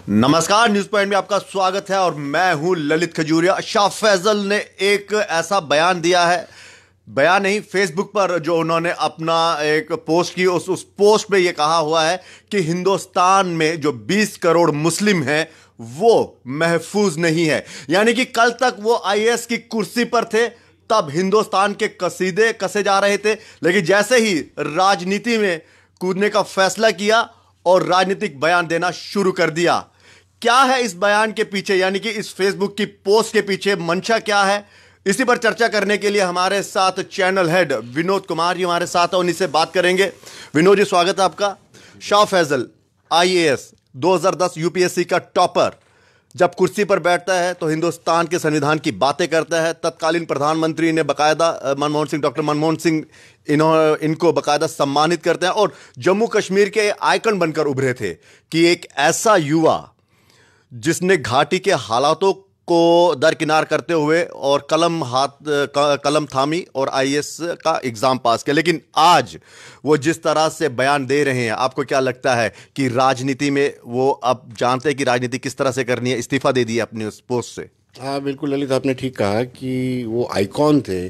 नमस्कार, news point में आपका स्वागत है और मैं हूं ललित खजूरिया। शाह फैसल ने एक ऐसा बयान दिया है, बयान नहीं, फेसबुक पर जो उन्होंने अपना एक पोस्ट की, उस पोस्ट में यह कहा हुआ है कि हिंदुस्तान में जो 20 करोड़ मुस्लिम हैं वो महफूज नहीं है। यानी कि कल तक वो आईएएस की कुर्सी पर थे, तब हिंदुस्तान के कसीदे कसे जा रहे थे, लेकिन जैसे ही राजनीति में कूदने का फैसला किया और राजनीतिक बयान देना शुरू कर दिया। क्या है इस बयान के पीछे, यानी कि इस फेसबुक की पोस्ट के पीछे मंशा क्या है, इसी पर चर्चा करने के लिए हमारे साथ चैनल हेड विनोद कुमार जी हमारे साथ है, उन्हीं से बात करेंगे। विनोद जी, स्वागत है आपका। शाह फैसल आईएएस 2010 यूपीएससी का टॉपर जब कुर्सी पर बैठता है तो हिंदुस्तान के संविधान की बातें करता है। तत्कालीन प्रधानमंत्री ने बकायदा डॉक्टर मनमोहन सिंह इनको बकायदा सम्मानित करते हैं और जम्मू कश्मीर के आइकन बनकर उभरे थे कि एक ऐसा युवा जिसने घाटी के हालातों को दरकिनार करते हुए और कलम थामी और आईएएस का एग्जाम पास किया। लेकिन आज वो जिस तरह से बयान दे रहे हैं, आपको क्या लगता है कि राजनीति में वो अब जानते हैं कि राजनीति किस तरह से करनी है, इस्तीफा दे दिया अपने उस पोस्ट से? हाँ बिल्कुल ललित, आपने ठीक कहा कि वो आइकॉन थे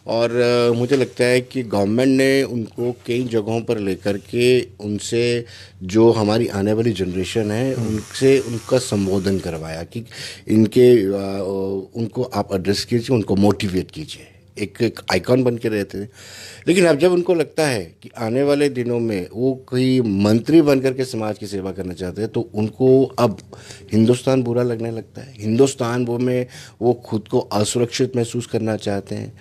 और मुझे लगता है कि गवर्नमेंट ने उनको कई जगहों पर लेकर के उनसे जो हमारी आने वाली जनरेशन है उनसे उनका संबोधन करवाया कि उनको आप एड्रेस कीजिए, उनको मोटिवेट कीजिए, एक आइकॉन बन के रहते थे। लेकिन अब जब उनको लगता है कि आने वाले दिनों में वो कोई मंत्री बनकर के समाज की सेवा करना चाहते हैं तो उनको अब हिंदुस्तान बुरा लगने लगता है। हिंदुस्तान में वो खुद को असुरक्षित महसूस करना चाहते हैं।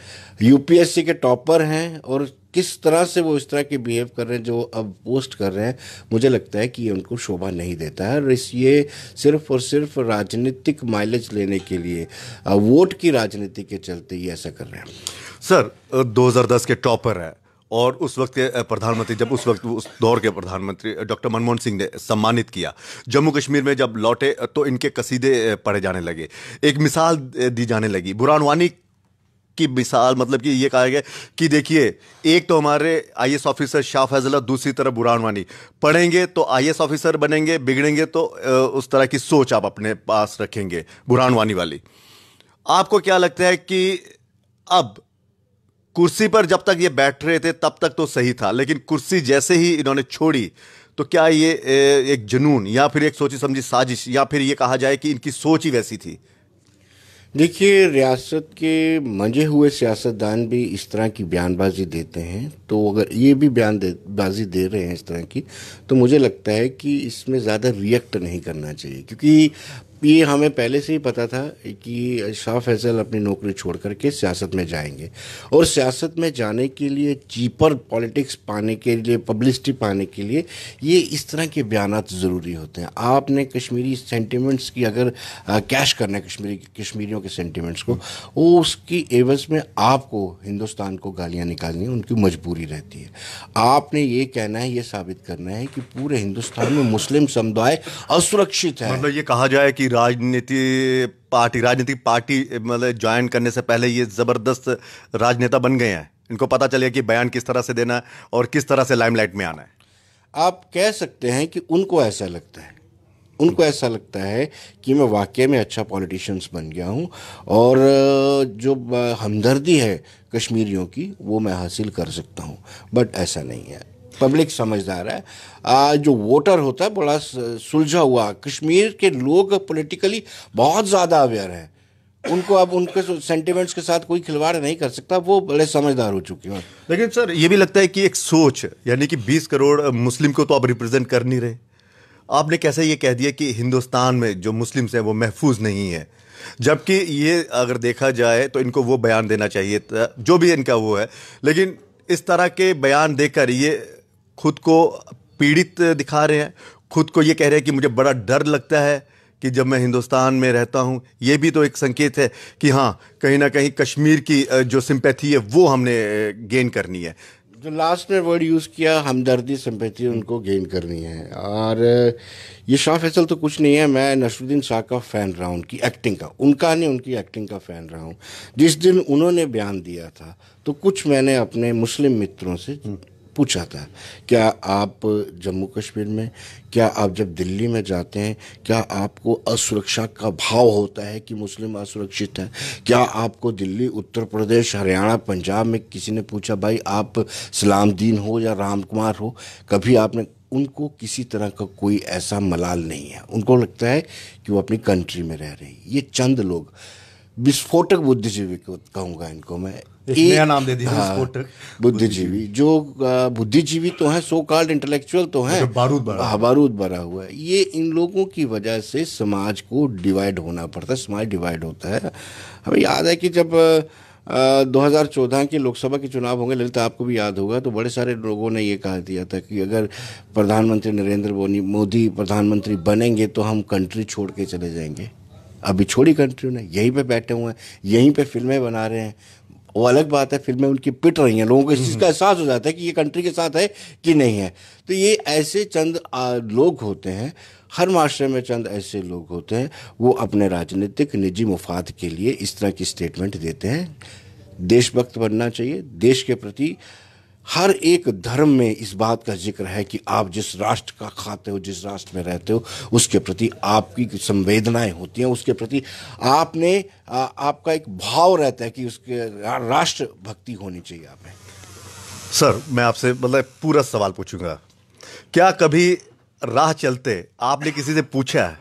यूपीएससी के टॉपर हैं और किस तरह से वो इस तरह के बिहेव कर रहे हैं, जो अब पोस्ट कर रहे हैं, मुझे लगता है कि ये उनको शोभा नहीं देता है। और ये सिर्फ और सिर्फ राजनीतिक माइलेज लेने के लिए, वोट की राजनीति के चलते ये ऐसा कर रहे हैं। सर, 2010 के टॉपर है और उस वक्त के प्रधानमंत्री, जब उस वक्त उस दौर के प्रधानमंत्री डॉक्टर मनमोहन सिंह ने सम्मानित किया, जम्मू कश्मीर में जब लौटे तो इनके कसीदे पढ़े जाने लगे, एक मिसाल दी जाने लगी बुरहान वानी की मिसाल। मतलब कि ये कहा गया कि देखिए, एक तो हमारे आईएएस ऑफिसर शाह फैसल, दूसरी तरफ बुरहान वानी, पढ़ेंगे तो आईएएस ऑफिसर बनेंगे, बिगड़ेंगे तो उस तरह की सोच आप अपने पास रखेंगे, बुरहान वानी वाली। आपको क्या लगता है कि अब कुर्सी पर जब तक ये बैठ रहे थे तब तक तो सही था, लेकिन कुर्सी जैसे ही इन्होंने छोड़ी तो क्या ये एक जुनून या फिर एक सोची समझी साजिश, या फिर ये कहा जाए कि इनकी सोच ही वैसी थी? देखिए, रियासत के मंजे हुए सियासतदान भी इस तरह की बयानबाजी देते हैं, तो अगर ये भी बयानबाजी दे रहे हैं इस तरह की, तो मुझे लगता है कि इसमें ज़्यादा रिएक्ट नहीं करना चाहिए, क्योंकि ये हमें पहले से ही पता था कि शाह फैसल अपनी नौकरी छोड़ करके सियासत में जाएंगे और सियासत में जाने के लिए, चीपर पॉलिटिक्स पाने के लिए, पब्लिसिटी पाने के लिए ये इस तरह के बयानात ज़रूरी होते हैं। आपने कश्मीरी सेंटिमेंट्स की अगर कैश करना है, कश्मीरियों के सेंटिमेंट्स को, वो उसकी एवज़ में आपको हिंदुस्तान को गालियाँ निकालनी, उनकी मजबूरी रहती है। आपने ये कहना है, ये साबित करना है कि पूरे हिंदुस्तान में मुस्लिम समुदाय असुरक्षित है। मतलब ये कहा जाए कि राजनीतिक पार्टी मतलब ज्वाइन करने से पहले ये जबरदस्त राजनेता बन गए हैं। इनको पता चले कि बयान किस तरह से देना है और किस तरह से लाइमलाइट में आना है। आप कह सकते हैं कि उनको ऐसा लगता है कि मैं वाकई में अच्छा पॉलिटिशियंस बन गया हूं और जो हमदर्दी है कश्मीरियों की वो मैं हासिल कर सकता हूं, बट ऐसा नहीं है। पब्लिक समझदार है। जो वोटर होता है बड़ा सुलझा हुआ, कश्मीर के लोग पॉलिटिकली बहुत ज़्यादा अवेयर हैं, उनको अब उनके सेंटिमेंट्स के साथ कोई खिलवाड़ नहीं कर सकता, वो बड़े समझदार हो चुके हैं। लेकिन सर, ये भी लगता है कि एक सोच, यानी कि 20 करोड़ मुस्लिम को तो आप रिप्रेजेंट कर नहीं रहे। आपने कैसे ये कह दिया कि हिंदुस्तान में जो मुस्लिम्स हैं वो महफूज नहीं है, जबकि ये अगर देखा जाए तो इनको वो बयान देना चाहिए था जो भी इनका वो है। लेकिन इस तरह के बयान देकर ये खुद को पीड़ित दिखा रहे हैं, खुद को ये कह रहे हैं कि मुझे बड़ा डर लगता है कि जब मैं हिंदुस्तान में रहता हूं। ये भी तो एक संकेत है कि हाँ, कहीं ना कहीं कश्मीर की जो सिंपैथी है वो हमने गेन करनी है। जो लास्ट में वर्ड यूज़ किया, हमदर्दी, सिंपैथी, उनको गेन करनी है। और ये शाह फैसल तो कुछ नहीं है, मैं नसरुद्दीन शाह का फ़ैन रहा हूँ, उनकी एक्टिंग का, उनका नहीं, उनकी एक्टिंग का फ़ैन रहा हूँ। जिस दिन उन्होंने बयान दिया था तो कुछ मैंने अपने मुस्लिम मित्रों से पूछा था, क्या आप जम्मू कश्मीर में, क्या आप जब दिल्ली में जाते हैं, क्या आपको असुरक्षा का भाव होता है कि मुस्लिम असुरक्षित है? क्या आपको दिल्ली, उत्तर प्रदेश, हरियाणा, पंजाब में किसी ने पूछा भाई आप सलामदीन हो या राम कुमार हो? कभी आपने उनको किसी तरह का कोई ऐसा मलाल नहीं है। उनको लगता है कि वो अपनी कंट्री में रह रहे हैं। ये चंद लोग विस्फोटक बुद्धिजीवी को कहूँगा इनको मैं, एक नया नाम दे दिया, हाँ, विस्फोटक बुद्धिजीवी। जो बुद्धिजीवी तो हैं, सो कॉल्ड इंटेलेक्चुअल तो हैं, बारूद भरा हाँ, बारूद भरा हुआ है। ये इन लोगों की वजह से समाज को डिवाइड होना पड़ता है, समाज डिवाइड होता है। हमें याद है कि जब 2014 के लोकसभा के चुनाव होंगे, ललित आपको भी याद होगा, तो बड़े सारे लोगों ने ये कहा दिया था कि अगर प्रधानमंत्री नरेंद्र मोदी प्रधानमंत्री बनेंगे तो हम कंट्री छोड़ के चले जाएंगे। अभी छोड़ी कंट्री ने, यहीं पे बैठे हुए हैं, यहीं पे फिल्में बना रहे हैं। वो अलग बात है, फिल्में उनकी पिट रही हैं, लोगों को इस चीज़ का एहसास हो जाता है कि ये कंट्री के साथ है कि नहीं है। तो ये ऐसे चंद लोग होते हैं, हर माशरे में चंद ऐसे लोग होते हैं, वो अपने राजनीतिक निजी मुफाद के लिए इस तरह की स्टेटमेंट देते हैं। देशभक्त बनना चाहिए, देश के प्रति हर एक धर्म में इस बात का जिक्र है कि आप जिस राष्ट्र का खाते हो, जिस राष्ट्र में रहते हो, उसके प्रति आपकी संवेदनाएं होती हैं, उसके प्रति आपका एक भाव रहता है कि उसके राष्ट्र भक्ति होनी चाहिए आप में। सर, मैं आपसे मतलब पूरा सवाल पूछूंगा, क्या कभी राह चलते आपने किसी से पूछा है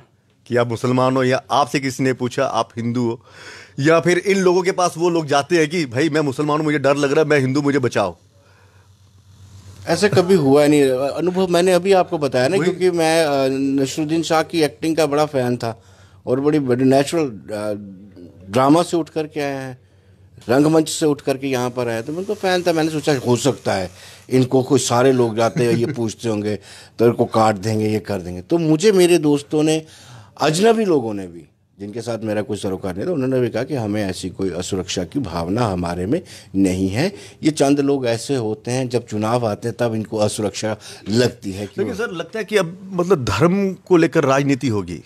कि आप मुसलमान हो, या आपसे किसी ने पूछा आप हिंदू हो, या फिर इन लोगों के पास वो लोग जाते हैं कि भाई मैं मुसलमान हूं, मुझे डर लग रहा है, मैं हिंदू, मुझे बचाओ? ऐसा कभी हुआ नहीं। अनुभव मैंने अभी आपको बताया ना, क्योंकि मैं नसरुद्दीन शाह की एक्टिंग का बड़ा फ़ैन था और बड़ी बड़ी नेचुरल ड्रामा से उठ कर के आए हैं, रंगमंच से उठ कर के यहाँ पर आए, तो मैं उनको फ़ैन था। मैंने सोचा हो सकता है इनको कोई सारे लोग जाते हैं, ये पूछते होंगे तो इनको काट देंगे, ये कर देंगे। तो मुझे मेरे दोस्तों ने, अजनबी लोगों ने भी, जिनके साथ मेरा कोई सरोकार नहीं था, उन्होंने भी कहा कि हमें ऐसी कोई असुरक्षा की भावना हमारे में नहीं है। ये चंद लोग ऐसे होते हैं, जब चुनाव आते हैं तब इनको असुरक्षा लगती है। लेकिन सर, लगता है कि अब मतलब धर्म को लेकर राजनीति होगी।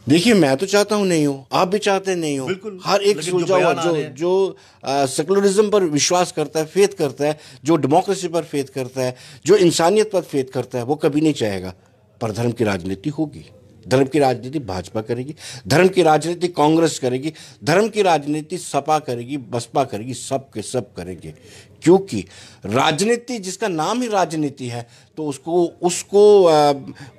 देखिए, मैं तो चाहता हूं नहीं हो, आप भी चाहते नहीं हो। हर एक सुलझा हुआ जो सेकुलरिज्म पर विश्वास करता है, फेथ करता है, जो डेमोक्रेसी पर फेथ करता है, जो इंसानियत पर फेथ करता है, वो कभी नहीं चाहेगा। पर धर्म की राजनीति होगी। धर्म की राजनीति भाजपा करेगी, धर्म की राजनीति कांग्रेस करेगी, धर्म की राजनीति सपा करेगी, बसपा करेगी, सब के सब करेंगे। क्योंकि राजनीति, जिसका नाम ही राजनीति है, तो उसको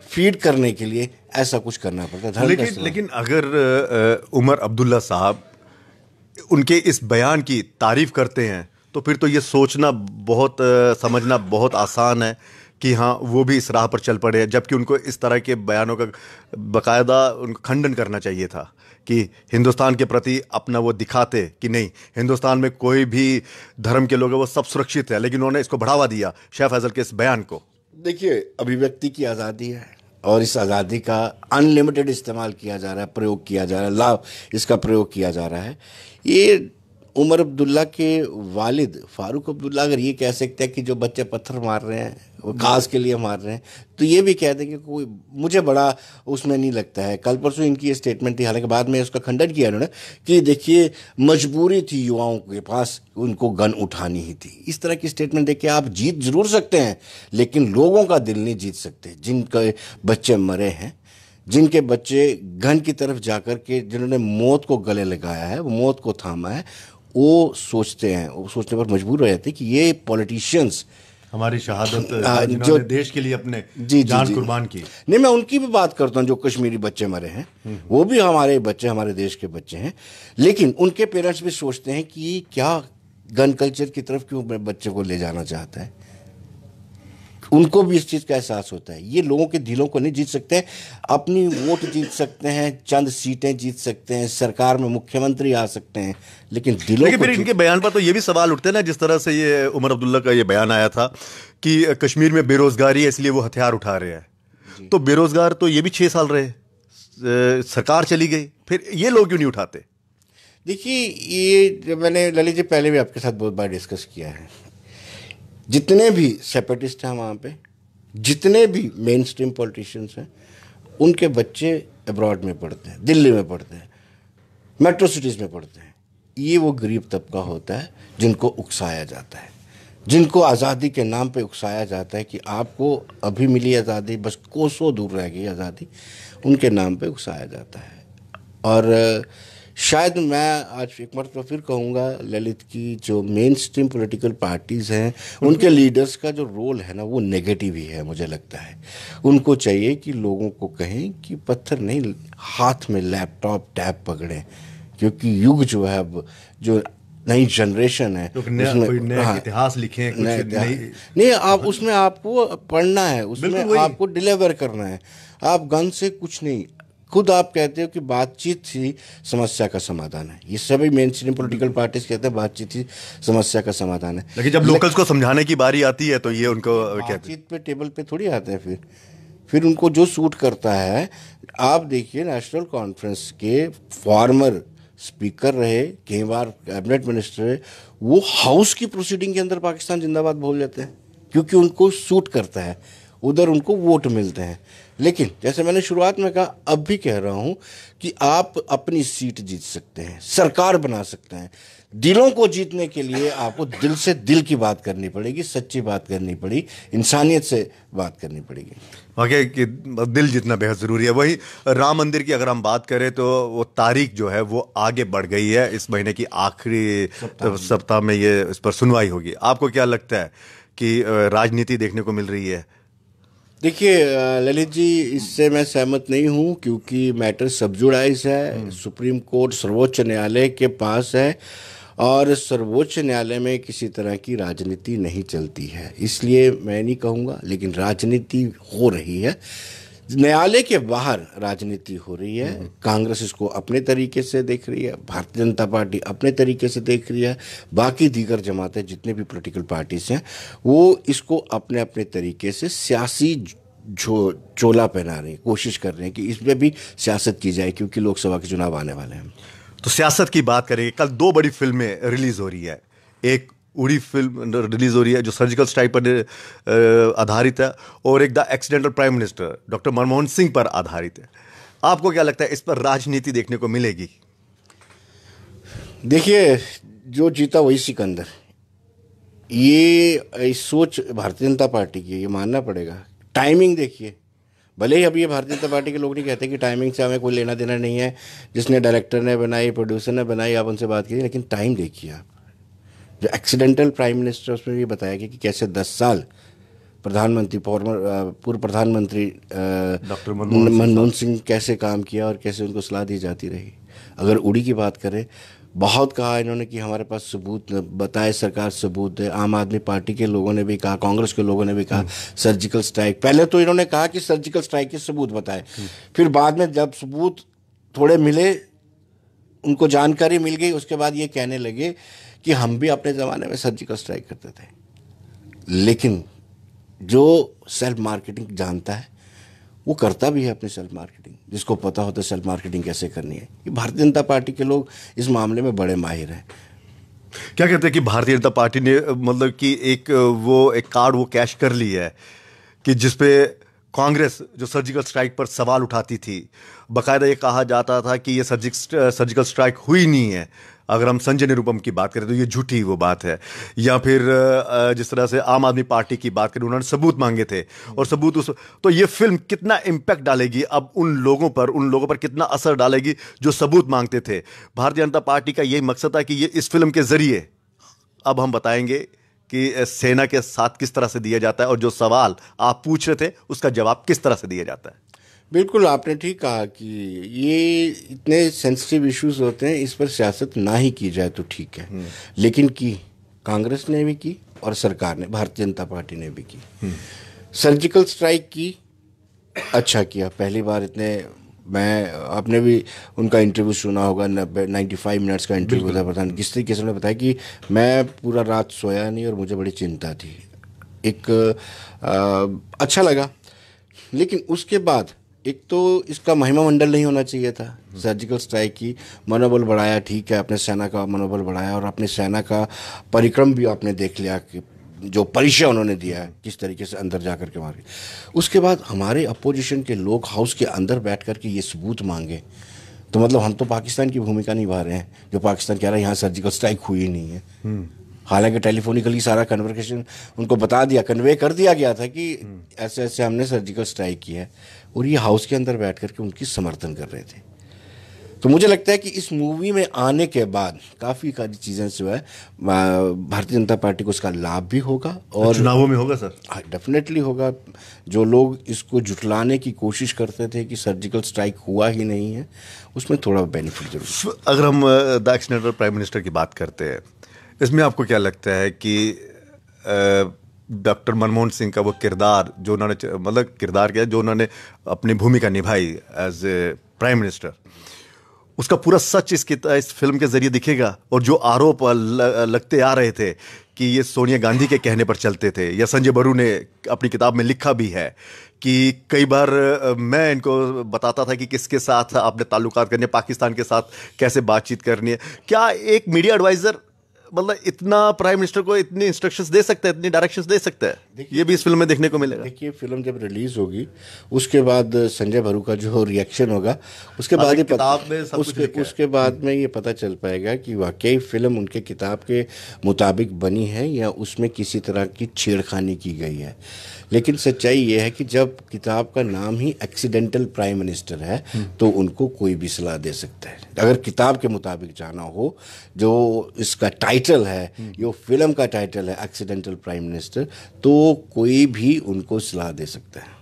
फीड करने के लिए ऐसा कुछ करना पड़ता है। लेकिन अगर उमर अब्दुल्ला साहब उनके इस बयान की तारीफ करते हैं, तो फिर तो ये सोचना बहुत समझना बहुत आसान है कि हाँ, वो भी इस राह पर चल पड़े, जबकि उनको इस तरह के बयानों का बाकायदा उनको खंडन करना चाहिए था कि हिंदुस्तान के प्रति अपना वो दिखाते कि नहीं, हिंदुस्तान में कोई भी धर्म के लोग हैं वो सब सुरक्षित है। लेकिन उन्होंने इसको बढ़ावा दिया शाह फैसल के इस बयान को। देखिए, अभिव्यक्ति की आज़ादी है और इस आज़ादी का अनलिमिटेड इस्तेमाल किया जा रहा है, प्रयोग किया जा रहा है, लाभ इसका प्रयोग किया जा रहा है। ये उमर अब्दुल्ला के वालिद फारूक अब्दुल्ला अगर ये कह सकते हैं कि जो बच्चे पत्थर मार रहे हैं वो काज के लिए मार रहे हैं, तो ये भी कह देंगे कोई, मुझे बड़ा उसमें नहीं लगता है। कल परसों इनकी ये स्टेटमेंट थी, हालांकि बाद में उसका खंडन किया उन्होंने कि देखिए मजबूरी थी युवाओं के पास, उनको गन उठानी ही थी। इस तरह की स्टेटमेंट देख के आप जीत जरूर सकते हैं, लेकिन लोगों का दिल नहीं जीत सकते। जिनके बच्चे मरे हैं, जिनके बच्चे गन की तरफ जाकर के, जिन्होंने मौत को गले लगाया है, वो मौत को थामा है, वो सोचते हैं, वो सोचने पर मजबूर हो जाते हैं कि ये पॉलिटिशियंस हमारी शहादत जो देश के लिए अपने जान कुर्बान की। नहीं, मैं उनकी भी बात करता हूँ जो कश्मीरी बच्चे मरे हैं, वो भी हमारे बच्चे, हमारे देश के बच्चे हैं। लेकिन उनके पेरेंट्स भी सोचते हैं कि क्या गन कल्चर की तरफ क्यों अपने बच्चे को ले जाना चाहता है। उनको भी इस चीज़ का एहसास होता है। ये लोगों के दिलों को नहीं जीत सकते हैं, अपनी वोट जीत सकते हैं, चंद सीटें जीत सकते हैं, सरकार में मुख्यमंत्री आ सकते हैं, लेकिन दिलों को। फिर इनके बयान पर तो ये भी सवाल उठते हैं ना, जिस तरह से ये उमर अब्दुल्ला का ये बयान आया था कि कश्मीर में बेरोजगारी है इसलिए वो हथियार उठा रहे हैं। तो बेरोजगार तो ये भी 6 साल रहे, सरकार चली गई, फिर ये लोग क्यों नहीं उठाते? देखिए, ये मैंने ललित जी पहले भी आपके साथ बहुत बार डिस्कस किया है। जितने भी सेपरेटिस्ट हैं वहाँ पे, जितने भी मेन स्ट्रीम पॉलिटिशियंस हैं, उनके बच्चे अब्रॉड में पढ़ते हैं, दिल्ली में पढ़ते हैं, मेट्रो सिटीज़ में पढ़ते हैं। ये वो गरीब तबका होता है जिनको उकसाया जाता है। जिनको आज़ादी के नाम पे उकसाया जाता है कि आपको अभी मिली आज़ादी, बस कोसों दूर रह गई आज़ादी, उनके नाम पे उकसाया जाता है। और शायद मैं आज एक मरतबा फिर कहूँगा, ललित, की जो मेन स्ट्रीम पॉलिटिकल पार्टीज़ हैं उनके लीडर्स का जो रोल है ना वो नेगेटिव ही है मुझे लगता है। उनको चाहिए कि लोगों को कहें कि पत्थर नहीं, हाथ में लैपटॉप टैब पकड़ें, क्योंकि युग जो है अब, जो नई जनरेशन है उसमें हाँ, इतिहास लिखें, कुछ नहीं, आप उसमें आपको पढ़ना है, उसमें आपको डिलीवर करना है। आप गन से कुछ नहीं, खुद आप कहते हो कि बातचीत ही समस्या का समाधान है। ये सभी मेन स्ट्रीम पॉलिटिकल पार्टीज कहते हैं बातचीत ही समस्या का समाधान है, लेकिन जब लोकल्स को समझाने की बारी आती है तो ये उनको बातचीत पे टेबल पे थोड़ी आते हैं। फिर उनको जो सूट करता है, आप देखिए नेशनल कॉन्फ्रेंस के फॉर्मर स्पीकर रहे, कई बार कैबिनेट मिनिस्टर रहे, वो हाउस की प्रोसीडिंग के अंदर पाकिस्तान जिंदाबाद बोल जाते हैं क्योंकि उनको सूट करता है, उधर उनको वोट मिलते हैं। लेकिन जैसे मैंने शुरुआत में कहा, अब भी कह रहा हूं कि आप अपनी सीट जीत सकते हैं, सरकार बना सकते हैं। दिलों को जीतने के लिए आपको दिल से दिल की बात करनी पड़ेगी, सच्ची बात करनी पड़ेगी, इंसानियत से बात करनी पड़ेगी। वाकई कि दिल जीतना बेहद ज़रूरी है। वही राम मंदिर की अगर हम बात करें तो वो तारीख जो है वो आगे बढ़ गई है, इस महीने की आखिरी सप्ताह में ये इस पर सुनवाई होगी। आपको क्या लगता है कि राजनीति देखने को मिल रही है? देखिए ललित जी, इससे मैं सहमत नहीं हूँ, क्योंकि मैटर सब जुडाइज है, सुप्रीम कोर्ट सर्वोच्च न्यायालय के पास है और सर्वोच्च न्यायालय में किसी तरह की राजनीति नहीं चलती है। इसलिए मैं नहीं कहूँगा, लेकिन राजनीति हो रही है, न्यायालय के बाहर राजनीति हो रही है। कांग्रेस इसको अपने तरीके से देख रही है, भारतीय जनता पार्टी अपने तरीके से देख रही है, बाकी दीगर जमातें जितने भी पॉलिटिकल पार्टीज हैं वो इसको अपने अपने तरीके से सियासी चोला पहना रही है, कोशिश कर रहे हैं कि इसमें भी सियासत की जाए, क्योंकि लोकसभा के चुनाव आने वाले हैं। तो सियासत की बात करेंगे, कल 2 बड़ी फिल्में रिलीज हो रही है। एक उड़ी फिल्म रिलीज हो रही है जो सर्जिकल स्ट्राइक पर आधारित है, और एक the accidental prime minister doctor Manmohan Singh पर आधारित है। आपको क्या लगता है, इस पर राजनीति देखने को मिलेगी? देखिए, जो जीता वही सिकंदर, ये सोच भारतीय जनता पार्टी की, ये मानना पड़ेगा। टाइमिंग देखिए, भले ही अब ये भारतीय जनता पार्टी के लोग नहीं कहते कि टाइमिंग से हमें कोई लेना देना नहीं है, जिसने डायरेक्टर ने बनाई, प्रोड्यूसर ने बनाई, आप उनसे बात कीजिए, लेकिन टाइम देखिए आप। जो एक्सीडेंटल प्राइम मिनिस्टर, उसमें ये बताया गया कि कैसे 10 साल प्रधानमंत्री, पूर्व प्रधानमंत्री डॉक्टर मनमोहन सिंह कैसे काम किया और कैसे उनको सलाह दी जाती रही। अगर उड़ी की बात करें, बहुत कहा इन्होंने कि हमारे पास सबूत बताए, सरकार सबूत है। आम आदमी पार्टी के लोगों ने भी कहा, कांग्रेस के लोगों ने भी कहा सर्जिकल स्ट्राइक। पहले तो इन्होंने कहा कि सर्जिकल स्ट्राइक के सबूत बताए, फिर बाद में जब सबूत थोड़े मिले, उनको जानकारी मिल गई, उसके बाद ये कहने लगे कि हम भी अपने ज़माने में सर्जिकल स्ट्राइक करते थे। लेकिन जो सेल्फ मार्केटिंग जानता है वो करता भी है अपनी सेल्फ मार्केटिंग, जिसको पता होता है सेल्फ मार्केटिंग कैसे करनी है। कि भारतीय जनता पार्टी के लोग इस मामले में बड़े माहिर हैं। क्या कहते हैं कि भारतीय जनता पार्टी ने मतलब कि एक कार्ड वो कैश कर ली है कि जिसपे कांग्रेस जो सर्जिकल स्ट्राइक पर सवाल उठाती थी, बाकायदा ये कहा जाता था कि ये सर्जिकल स्ट्राइक हुई नहीं है। अगर हम संजय निरुपम की बात करें तो ये झूठी वो बात है। या फिर जिस तरह से आम आदमी पार्टी की बात करें, उन्होंने सबूत मांगे थे और सबूत तो ये फिल्म कितना इम्पैक्ट डालेगी अब उन लोगों पर कितना असर डालेगी जो सबूत मांगते थे। भारतीय जनता पार्टी का यही मकसद था कि ये इस फिल्म के जरिए अब हम बताएंगे कि सेना के साथ किस तरह से दिया जाता है और जो सवाल आप पूछ रहे थे उसका जवाब किस तरह से दिया जाता है। बिल्कुल, आपने ठीक कहा कि ये इतने सेंसिटिव इश्यूज होते हैं, इस पर सियासत ना ही की जाए तो ठीक है। लेकिन की कांग्रेस ने भी की और सरकार ने, भारतीय जनता पार्टी ने भी की। सर्जिकल स्ट्राइक की, अच्छा किया। पहली बार इतने, मैं आपने भी उनका इंटरव्यू सुना होगा, 95 मिनट्स का इंटरव्यू था प्रधान, किस तरीके से उन्होंने बताया कि मैं पूरा रात सोया नहीं और मुझे बड़ी चिंता थी। अच्छा लगा। लेकिन उसके बाद एक तो इसका महिमा मंडल नहीं होना चाहिए था। सर्जिकल स्ट्राइक की मनोबल बढ़ाया, ठीक है, अपने सेना का मनोबल बढ़ाया और अपने सेना का परिक्रम भी आपने देख लिया कि जो परिचय उन्होंने दिया है किस तरीके से अंदर जा कर के मारे। उसके बाद हमारे अपोजिशन के लोग हाउस के अंदर बैठ कर के ये सबूत मांगे, तो मतलब हम तो पाकिस्तान की भूमिका निभा रहे हैं, जो पाकिस्तान कह रहा है यहाँ सर्जिकल स्ट्राइक हुई नहीं है। हालांकि टेलीफोनिकली सारा कन्वर्सेशन उनको बता दिया, कन्वे कर दिया गया था कि ऐसे ऐसे हमने सर्जिकल स्ट्राइक किया है, और ये हाउस के अंदर बैठ करके उनकी समर्थन कर रहे थे। तो मुझे लगता है कि इस मूवी में आने के बाद काफ़ी सारी चीज़ें जो है भारतीय जनता पार्टी को उसका लाभ भी होगा, और चुनावों में होगा सर। डेफिनेटली होगा। जो लोग इसको जुटलाने की कोशिश करते थे कि सर्जिकल स्ट्राइक हुआ ही नहीं है, उसमें थोड़ा बेनिफिट जरूर। अगर हम द एक्सीडेंटल प्राइम मिनिस्टर की बात करते हैं, इसमें आपको क्या लगता है कि डॉक्टर मनमोहन सिंह का वो किरदार जो उन्होंने, मतलब किरदार क्या, जो उन्होंने अपनी भूमिका निभाई एज ए प्राइम मिनिस्टर, उसका पूरा सच इस फिल्म के जरिए दिखेगा? और जो आरोप लगते आ रहे थे कि ये सोनिया गांधी के कहने पर चलते थे, या संजय बरू ने अपनी किताब में लिखा भी है कि कई बार मैं इनको बताता था कि किसके साथ आपने ताल्लुकात करने, पाकिस्तान के साथ कैसे बातचीत करनी है, क्या एक मीडिया एडवाइजर मतलब इतना प्राइम मिनिस्टर को इतनी इंस्ट्रक्शंस दे सकता है, इतनी डायरेक्शंस दे सकता है? ये भी इस फिल्म में देखने को मिलेगा। देखिए, फिल्म जब रिलीज होगी उसके बाद संजय भरू का जो रिएक्शन होगा, उसके बाद ही उसके बाद में ये पता चल पाएगा कि वाकई फिल्म उनके किताब के मुताबिक बनी है या उसमें किसी तरह की छेड़खानी की गई है। लेकिन सच्चाई ये है कि जब किताब का नाम ही एक्सीडेंटल प्राइम मिनिस्टर है तो उनको कोई भी सलाह दे सकता है। अगर किताब के मुताबिक जाना हो, जो इसका टाइटल है, जो फिल्म का टाइटल है एक्सीडेंटल प्राइम मिनिस्टर, तो कोई भी उनको सलाह दे सकता है।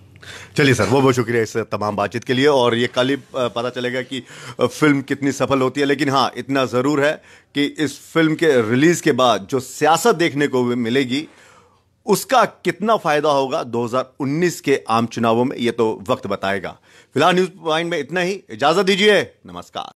चलिए सर, बहुत बहुत शुक्रिया इस तमाम बातचीत के लिए, और ये कल ही पता चलेगा कि फिल्म कितनी सफल होती है। लेकिन हाँ, इतना ज़रूर है कि इस फिल्म के रिलीज के बाद जो सियासत देखने को मिलेगी उसका कितना फायदा होगा 2019 के आम चुनावों में, ये तो वक्त बताएगा। फिलहाल न्यूज़ पॉइंट में इतना ही, इजाजत दीजिए, नमस्कार।